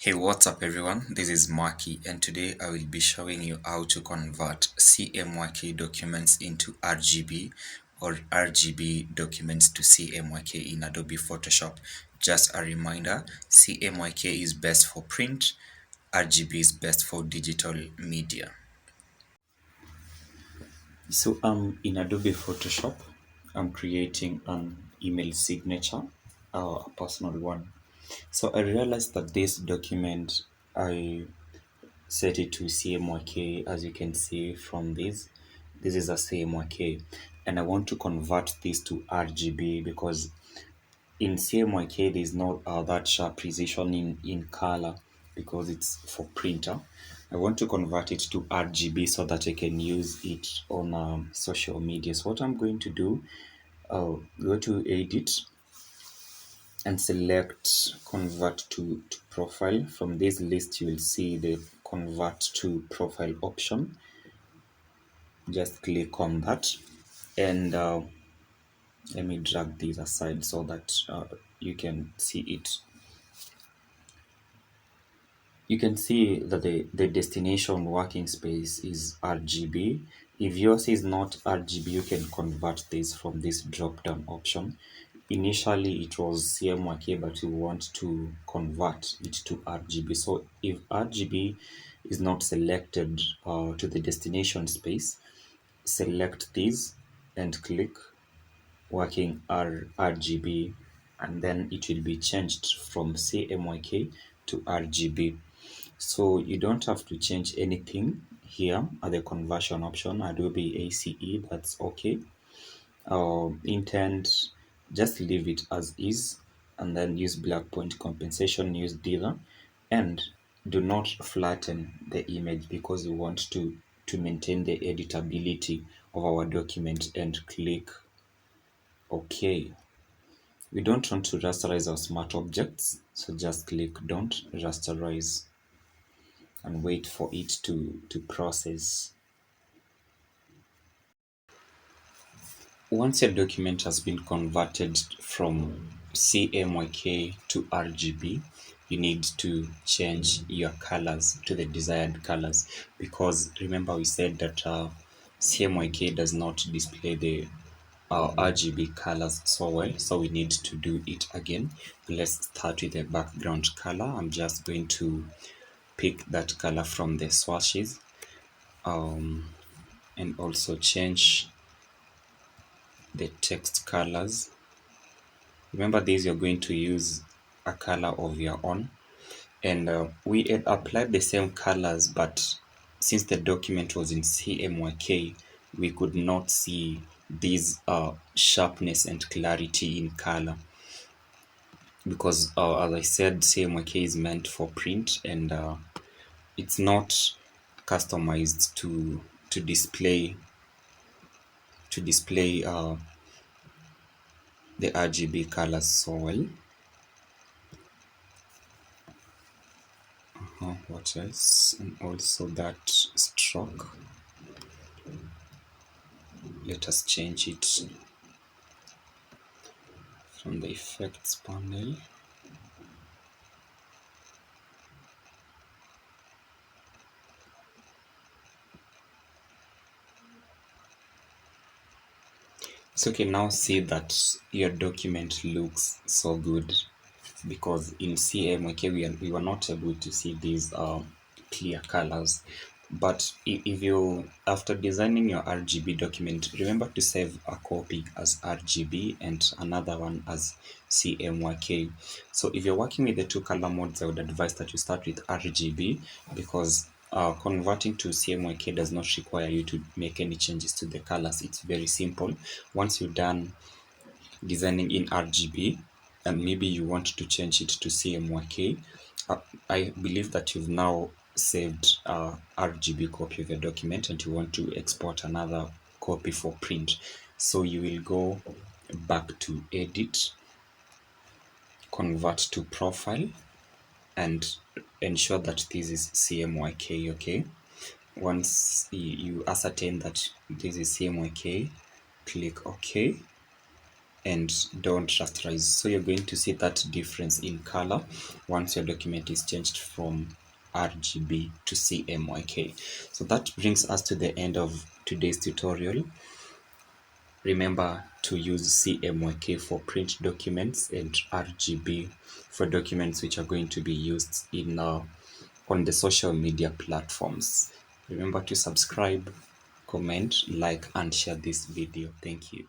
Hey, what's up everyone? This is Maki and today I will be showing you how to convert CMYK documents into RGB or RGB documents to CMYK in Adobe Photoshop. Just a reminder, CMYK is best for print, RGB is best for digital media. So in Adobe Photoshop, I'm creating an email signature, a personal one. So I realized that this document I set it to CMYK. As you can see from this is a CMYK, and I want to convert this to RGB because in CMYK there's not that sharp precision in color because it's for printer. I want to convert it to RGB so that I can use it on social media. So what I'm going to do, go to edit and select convert to profile. From this list you will see the convert to profile option. Just click on that and let me drag this aside so that you can see it. You can see that the destination working space is RGB. If yours is not RGB, you can convert this from this drop down option. Initially it was CMYK, but you want to convert it to RGB. So if RGB is not selected to the destination space, select this and click working RGB, and then it will be changed from CMYK to RGB. So you don't have to change anything here at the conversion option, Adobe ACE, that's okay. Intent, just leave it as is, and then use black point compensation, use dither, and do not flatten the image because we want to maintain the editability of our document, and click OK. We don't want to rasterize our smart objects, so just click don't rasterize and wait for it to process. Once your document has been converted from CMYK to RGB, you need to change your colors to the desired colors, because remember we said that CMYK does not display the RGB colors so well, so we need to do it again. Let's start with the background color. I'm just going to pick that color from the swatches and also change the text colors. Remember these, you're going to use a color of your own, and we had applied the same colors, but since the document was in CMYK, we could not see this sharpness and clarity in color, because as I said, CMYK is meant for print, and it's not customized to display the RGB colors so well. What else? And also that stroke, let us change it from the effects panel. So you can now see that your document looks so good, because in CMYK we were not able to see these clear colors. But if you, after designing your RGB document, remember to save a copy as RGB and another one as CMYK. So if you're working with the two color modes, I would advise that you start with RGB, because converting to CMYK does not require you to make any changes to the colors. It's very simple. Once you're done designing in RGB and maybe you want to change it to CMYK, I believe that you've now saved RGB copy of your document and you want to export another copy for print. So you will go back to edit, convert to profile, and ensure that this is CMYK. Okay, once you ascertain that this is CMYK, click OK, and don't rasterize. So you're going to see that difference in color once your document is changed from RGB to CMYK. So that brings us to the end of today's tutorial. Remember to use CMYK for print documents and RGB for documents which are going to be used in on the social media platforms. Remember to subscribe, comment, like, and share this video. Thank you.